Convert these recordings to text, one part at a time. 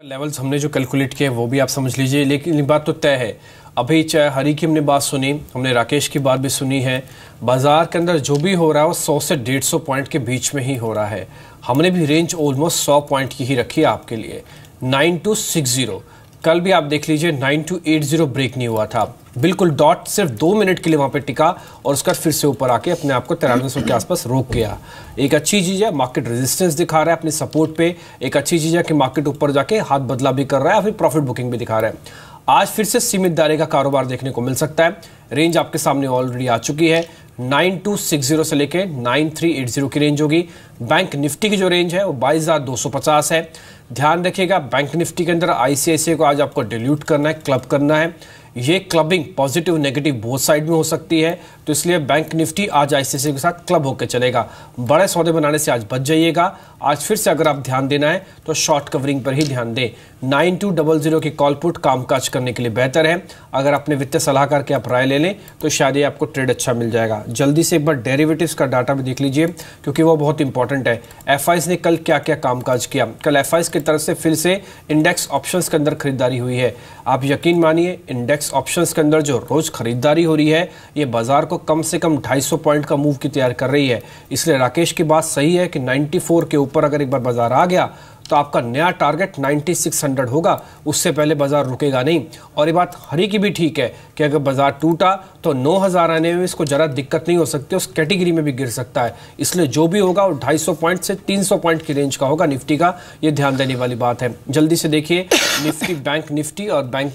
Levels हमने जो calculate किए वो भी आप समझ लीजिए, लेकिन ये बात तो तय है। अभी चाहे हरी की हमने बात सुनी, हमने राकेश की बात भी सुनी है, बाजार के अंदर जो भी हो रहा है वो 100 से 150 पॉइंट के बीच में ही हो रहा है। हमने भी रेंज ऑलमोस्ट 100 पॉइंट की ही रखी है आपके लिए। 9260 कल भी आप देख लीजिए 9280 ब्रेक नहीं हुआ था, बिल्कुल डॉट सिर्फ 2 मिनट के लिए वहां पे टिका और उसका फिर से ऊपर आके अपने आप को 9300 के आसपास रोक गया। एक अच्छी चीज है, मार्केट रेजिस्टेंस दिखा रहा है अपने सपोर्ट पे। एक अच्छी चीज है कि मार्केट ऊपर जाके हाथ बदला भी कर रहा है, फिर प्रॉफिट बुकिंग भी दिखा रहा है। आज फिर से सीमित दायरे का कारोबार देखने को मिल सकता है। रेंज आपके सामने ऑलरेडी आ चुकी है, 9260 से लेके 9380 की रेंज होगी। बैंक निफ्टी की जो रेंज है वो 22,250 है। ध्यान रखिएगा, बैंक निफ्टी के अंदर आईसीआईसीआई को आज आपको डिल्यूट करना है, क्लब करना है। ये clubbing positive negative both side में हो सकती है, तो इसलिए बैंक निफ्टी आज आईसीआईसीआई के साथ क्लब होकर चलेगा। बड़े सौदे बनाने से आज बच जाइएगा। आज फिर से अगर आप ध्यान देना है तो शॉर्ट कवरिंग पर ही ध्यान दें। 9200 की कॉल पुट कामकाज करने के लिए बेहतर है। अगर अपने वित्तीय सलाहकार के आप राय ले लें तो शायद ये आपको ट्रेड अच्छा मिल जाएगा। जल्दी से एक बार डेरिवेटिव्स का डाटा भी देख लीजिए, क्योंकि वो बहुत इंपॉर्टेंट है। एफआईज ने कल क्या क्या कामकाज किया। कल एफआईज की तरफ से फिर से इंडेक्स ऑप्शंस के अंदर खरीदारी हुई है। आप यकीन मानिए, इंडेक्स ऑप्शंस के अंदर जो रोज खरीदारी हो रही है ये बाजार को कम से कम 250 पॉइंट का मूव की तैयार कर रही है। इसलिए राकेश की बात सही है कि 94 के ऊपर अगर एक बार बाजार आ गया तो आपका नया टारगेट 9600 होगा, उससे पहले बाजार रुकेगा नहीं। और ये बात हरी की भी ठीक है कि अगर बाजार टूटा तो 9000 आने में इसको जरा दिक्कत नहीं हो सकती, उस कैटेगरी में भी गिर सकता है। इसलिए जो भी होगा वो 250 पॉइंट से 300 पॉइंट की रेंज का होगा निफ्टी का, ये ध्यान देने वाली बात है। जल्दी से देखिए निफ्टी, बैंक निफ्टी और बैंक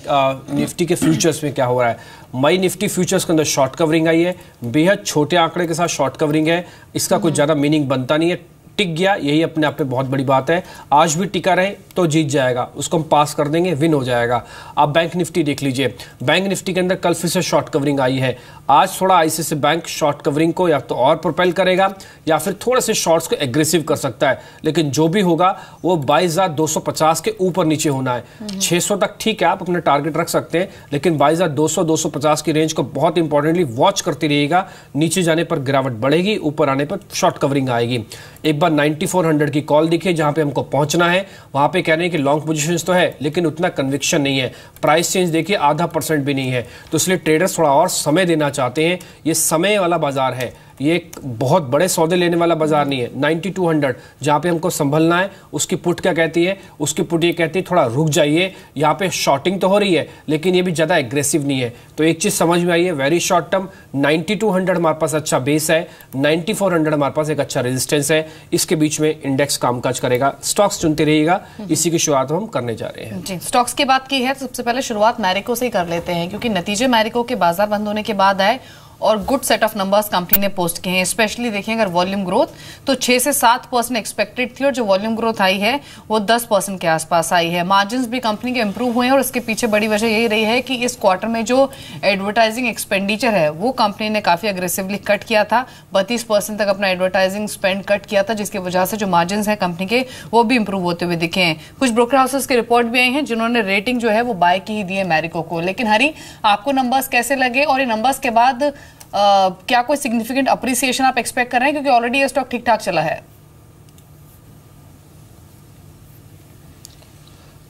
निफ्टी के फ्यूचर्स में क्या हो रहा है। मई निफ्टी फ्यूचर्स के अंदर शॉर्ट कवरिंग आई है, बेहद छोटे आंकड़े के साथ शॉर्ट कवरिंग है। इसका कुछ ज़्यादा मीनिंग बनता नहीं है, टिक गया यही अपने आप में बहुत बड़ी बात है। आज भी टिका रहे तो जीत जाएगा, उसको हम पास कर देंगे, विन हो जाएगा। आप बैंक निफ्टी देख लीजिए, बैंक निफ्टी के अंदर कल फिर से शॉर्ट कवरिंग आई है। आज थोड़ा आईसीआईसीआई बैंक शॉर्ट कवरिंग को या तो और प्रोपेल करेगा या फिर थोड़े से शॉर्ट्स को एग्रेसिव कर सकता है, लेकिन जो भी होगा वो 22,250 के ऊपर नीचे होना है। 600 तक ठीक है, आप अपना टारगेट रख सकते हैं, लेकिन 22,200-250 की रेंज को बहुत इंपॉर्टेंटली वॉच करते रहिएगा। नीचे जाने पर गिरावट बढ़ेगी, ऊपर आने पर शॉर्ट कवरिंग आएगी। एक बार 9400 की कॉल दिखे जहां पे हमको पहुंचना है, वहां पे कह रहे हैं कि लॉन्ग पोजीशंस तो है लेकिन उतना कन्विक्शन नहीं है। प्राइस चेंज देखिए 0.5% भी नहीं है, तो इसलिए ट्रेडर्स थोड़ा और समय देना चाहते हैं। ये समय वाला बाजार है, ये एक बहुत बड़े सौदे लेने वाला बाजार नहीं है। 9200 जहाँ पे हमको संभलना है, उसकी पुट क्या कहती है, उसकी पुट ये कहती है थोड़ा रुक जाइए। यहाँ पे शॉर्टिंग तो हो रही है लेकिन ये भी ज़्यादा एग्रेसिव नहीं है। तो एक चीज़ समझ में आई है, वेरी शॉर्ट टर्म 9200 हमारे पास अच्छा बेस है, 9400 हमारे पास एक अच्छा रेजिस्टेंस है। इसके बीच में इंडेक्स कामकाज करेगा। स्टॉक्स चुनते रहिएगा, इसी की शुरुआत हम करने जा रहे हैं। जी, स्टॉक्स की बात की है, सबसे पहले शुरुआत मैरिको से ही कर लेते हैं, क्योंकि नतीजे मैरिको के बाजार बंद होने के बाद आए और good set of numbers company ने पोस्ट किए हैं। स्पेशली देखें अगर वॉल्यूम ग्रोथ तो 6 से 7% एक्सपेक्टेड थी और जो वॉल्यूम ग्रोथ आई है वो 10% के आसपास आई है। मार्जिन्स भी कंपनी के इंप्रूव हुए हैं और इसके पीछे बड़ी वजह यही रही है कि इस क्वार्टर में जो एडवर्टाइजिंग एक्सपेंडिचर है वो कंपनी ने काफी अग्रेसिवली कट किया था। 32% तक अपना एडवर्टाइजिंग स्पेंड कट किया था, जिसकी वजह से जो मार्जिन्स है कंपनी के वो भी इंप्रूव होते हुए दिखे हैं। कुछ ब्रोकर हाउसेस की रिपोर्ट भी आई है जिन्होंने रेटिंग जो है वो बाय की ही दी है मैरिको को। लेकिन हरी, आपको नंबर्स कैसे लगे और ये नंबर्स के बाद क्या कोई सिग्निफिकेंट अप्रिसिएशन आप एक्सपेक्ट कर रहे हैं, क्योंकि ऑलरेडी ये स्टॉक ठीक ठाक चला है?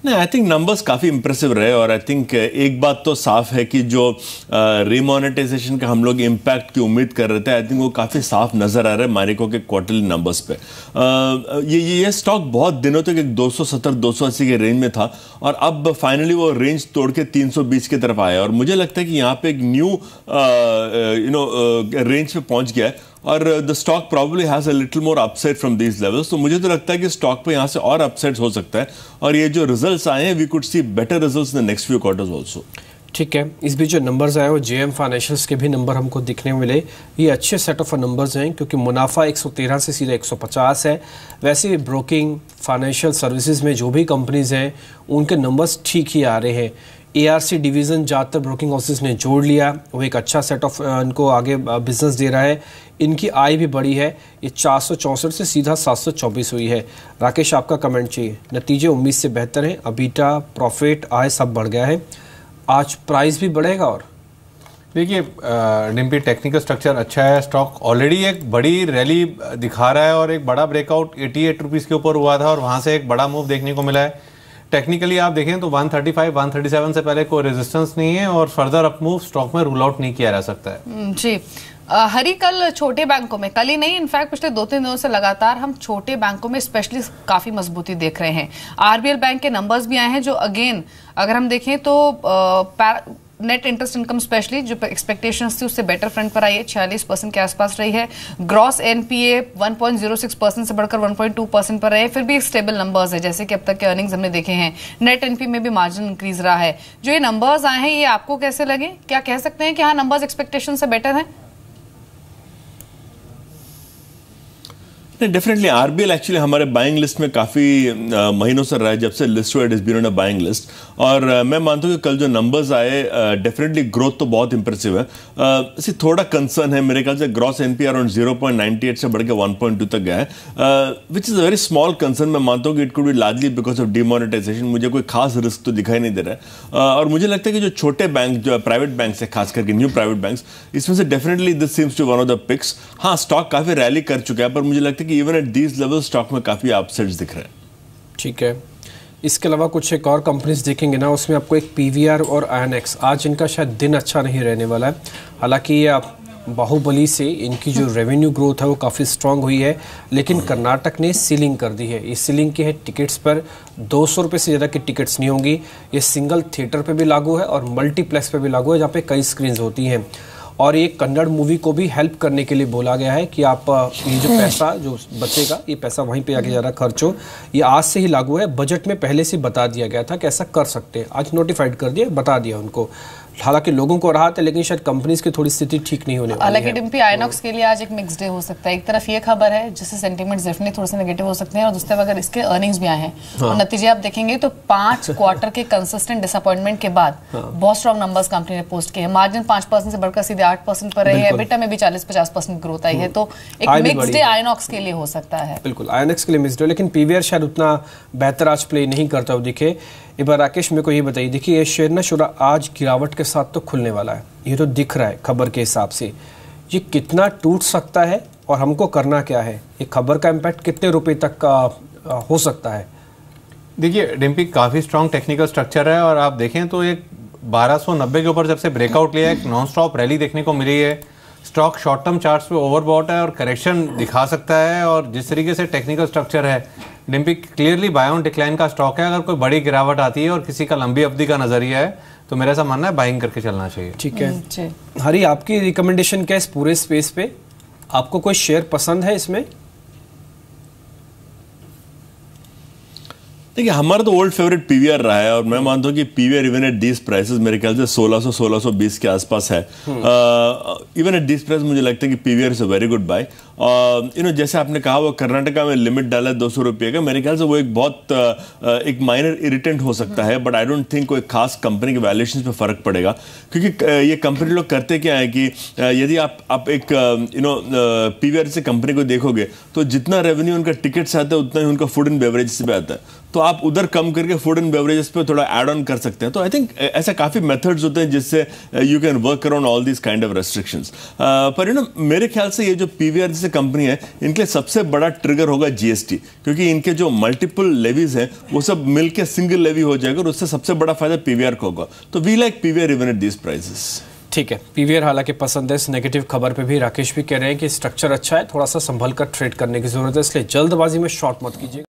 नहीं, आई थिंक नंबर्स काफ़ी इंप्रेसिव रहे और आई थिंक एक बात तो साफ है कि जो रिमोनेटाइजेशन का हम लोग इम्पैक्ट की उम्मीद कर रहे थे, आई थिंक वो काफ़ी साफ नज़र आ रहा है मैरिको के क्वार्टरली नंबर्स पे। ये स्टॉक बहुत दिनों तक एक 270-280 के रेंज में था और अब फाइनली वो रेंज तोड़ के 320 की तरफ आया और मुझे लगता है कि यहाँ पे एक न्यू रेंज पे पहुँच गया है और the stock probably has a little more upside from these levels. तो मुझे तो लगता है कि स्टॉक पे यहाँ से और अपसाइड्स हो सकता है और ये जो रिजल्ट्स आए हैं we could see better results in the next few quarters also. ठीक है, इस बीच जो नंबर्स आए वो जेएम फाइनेंशियल्स के भी नंबर हमको दिखने मिले। ये अच्छे सेट ऑफ नंबर्स हैं क्योंकि मुनाफा 113 से सीधे 150 है। वैसे भी ब्रोकिंग फाइनेंशियल सर्विसेज में जो भी कंपनीज हैं उनके नंबर्स ठीक ही आ रहे हैं। एआरसी डिवीज़न ज़्यादातर ब्रोकिंग हाउसेस ने जोड़ लिया, वो एक अच्छा सेट ऑफ इनको आगे बिजनेस दे रहा है। इनकी आय भी बड़ी है, ये 464 से सीधा 724 हुई है। राकेश, आपका कमेंट चाहिए। नतीजे उम्मीद से बेहतर हैं, अबीटा, प्रॉफिट, आय सब बढ़ गया है। आज प्राइस भी बढ़ेगा और देखिए डिम्पी टेक्निकल स्ट्रक्चर अच्छा है, स्टॉक ऑलरेडी एक बड़ी रैली दिखा रहा है और एक बड़ा ब्रेकआउट 88 रुपीज़ के ऊपर हुआ था और वहाँ से एक बड़ा मूव देखने को मिला है। टेक्निकली आप देखें तो 135, 137 से पहले कोई रेजिस्टेंस नहीं है और फर्दर अप मूव स्टॉक में रूल आउट नहीं किया जा सकता है। जी हरी, कल छोटे बैंकों में, कल ही नहीं इनफैक्ट पिछले 2-3 दिनों से लगातार हम छोटे बैंकों में स्पेशली काफी मजबूती देख रहे हैं। आरबीएल बैंक के नंबर्स भी आए हैं जो अगेन अगर हम देखें तो नेट इंटरेस्ट इनकम स्पेशली जो एक्सपेक्टेशंस थी उससे बेटर फ्रंट पर आई है, 46% के आसपास रही है। ग्रॉस एनपीए 1.06% से बढ़कर 1.2% पर रहे, फिर भी स्टेबल नंबर्स है जैसे कि अब तक के अर्निंग्स हमने देखे हैं। नेट एनपी में भी मार्जिन इंक्रीज रहा है। जो ये नंबर्स आए हैं ये आपको कैसे लगे? क्या कह सकते हैं कि हाँ नंबर्स एक्सपेक्टेशन से बेटर हैं? डेफिनेटली आरबीएल एक्चुअली हमारे बाइंग लिस्ट में काफ़ी महीनों से रहा है, जब से लिस्ट हुआ it is been on a buying list. और मैं मानता हूँ कि कल जो नंबर्स आए डेफिनेटली ग्रोथ तो बहुत इंप्रेसिव है। इसी थोड़ा कंसर्न है मेरे ख्याल से, ग्रॉस एनपी अराउंड 0.98 से बढ़ के 1.2 तक गया है, which is a very small concern. मैं मानता हूँ कि it could be largely because of demonetisation. मुझे कोई खास रिस्क तो दिखाई नहीं दे रहा है। और मुझे लगता है कि जो छोटे बैंक, जो प्राइवेट बैंक है, खास करके न्यू प्राइवेट बैंक्स, इसमें से definitely this seems to one of the picks. हाँ, स्टॉक काफ़ी रैली कर चुका है, पर मुझे लगता है कि even at these level stock में काफी अपसाइड्स दिख रहे हैं। ठीक है, इसके अलावा कुछ एक और कंपनीज देखेंगे ना, उसमें आपको एक पीवीआर और आईएनएक्स, आज इनका शायद दिन अच्छा नहीं रहने वाला है। हालांकि ये बाहुबली से इनकी जो रेवेन्यू ग्रोथ है वो काफ़ी स्ट्रांग हुई है, लेकिन कर्नाटक ने सीलिंग कर दी है। ये सीलिंग की है टिकट्स पर 200 रुपये से ज़्यादा की टिकट्स नहीं होंगी। ये सिंगल थिएटर पे भी लागू है और मल्टीप्लेक्स पे भी लागू है, जहाँ पे कई स्क्रीन्स होती हैं। और ये कन्नड़ मूवी को भी हेल्प करने के लिए बोला गया है कि आप ये जो पैसा जो बचेगा, ये पैसा वहीं पे आके ज़्यादा खर्च हो। ये आज से ही लागू है, बजट में पहले से बता दिया गया था कि ऐसा कर सकते हैं। आज नोटिफाइड कर दिया, बता दिया उनको। हालांकि लोगों को राहत है, लेकिन शायद कंपनीज की थोड़ी स्थिति ठीक नहीं होने वाली है। हालांकि डिम्पी, आइनॉक्स के लिए आज एक मिक्स डे हो सकता है। एक तरफ ये खबर है जिससे सेंटीमेंट्स डेफिनेटली थोड़े से नेगेटिव हो सकते हैं, और दूसरी तरफ अगर इसके अर्निंग्स भी आए हैं और नतीजे आप देखेंगे तो 5 क्वार्टर के कंसिस्टेंट डिसअपॉइंटमेंट के बाद बहुत स्ट्रॉन्ग नंबर्स कंपनी ने पोस्ट किए हैं। मार्जिन 5% से बढ़कर सीधे 8% पर रहे हैं। एबिटा में भी 40-50% ग्रोथ आई है। तो एक मिक्स डे आइनॉक्स के लिए हो सकता है। बिल्कुल, आइनॉक्स के लिए मिक्स डे, लेकिन पीवीआर शायद उतना बेहतर आज प्ले नहीं करता हुआ दिखे। एक बार राकेश मेरे को ये बताइए, देखिए ये शेयर ना शुरा आज गिरावट के साथ तो खुलने वाला है, ये तो दिख रहा है खबर के हिसाब से। ये कितना टूट सकता है और हमको करना क्या है? ये खबर का इम्पैक्ट कितने रुपए तक का हो सकता है? देखिए डिम्पी, काफ़ी स्ट्रॉन्ग टेक्निकल स्ट्रक्चर है और आप देखें तो एक 1290 के ऊपर जब से ब्रेकआउट लिया, एक नॉन स्टॉप रैली देखने को मिली है। स्टॉक शॉर्ट टर्म चार्ट्स पे ओवरबॉट है और करेक्शन दिखा सकता है। और जिस तरीके से टेक्निकल स्ट्रक्चर है Dimpy, clearly buy on decline का स्टॉक है। अगर कोई बड़ी गिरावट आती है और किसी का लंबी अवधि का नजरिया है तो मेरा ऐसा मानना है बाइंग करके चलना चाहिए। ठीक है हरी, आपकी रिकमेंडेशन क्या है इस पूरे स्पेस पे? आपको कोई शेयर पसंद है इसमें? देखिए, हमारा तो ओल्ड फेवरेट पीवीआर रहा है और मैं मानता हूँ कि PVR even at these prices मेरे ख्याल से 1600-1620 के आसपास है। इवन एट दीज प्राइस मुझे लगता है कि PVR is a very good buy. जैसे आपने कहा वो कर्नाटका में लिमिट डाला है 200 रुपये का, मेरे ख्याल से वो एक बहुत एक माइनर इरिटेंट हो सकता है, बट आई डोंट थिंक कोई खास कंपनी के वैल्यूएशन पे फर्क पड़ेगा। क्योंकि ये कंपनी लोग करते क्या है कि यदि आप एक पीवीआर से कंपनी को देखोगे तो जितना रेवेन्यू उनका टिकट से आता है उतना ही उनका फूड एंड बेवरेज से भी आता है, तो आप उधर कम करके फूड एंड बेवरेजेस पे थोड़ा ऐड ऑन कर सकते हैं। तो आई थिंक ऐसा काफी मेथड्स होते हैं जिससे you can work around all this kind of restrictions. पर मेरे ख्याल से ये जो पीवीआर जैसे कंपनी है, इनके लिए सबसे बड़ा ट्रिगर होगा जीएसटी, क्योंकि इनके जो मल्टीपल लेवीज हैं वो सब मिलकर सिंगल लेवी हो जाएगा और उससे सबसे बड़ा फायदा पीवीआर को होगा। तो we like PVR even at these prices. ठीक है, पीवीआर हालांकि पसंद है। इस नेगेटिव खबर पे भी राकेश भी कह रहे हैं कि स्ट्रक्चर अच्छा है, थोड़ा सा संभल कर ट्रेड करने की जरूरत है, इसलिए जल्दबाजी में शॉर्ट मत कीजिए।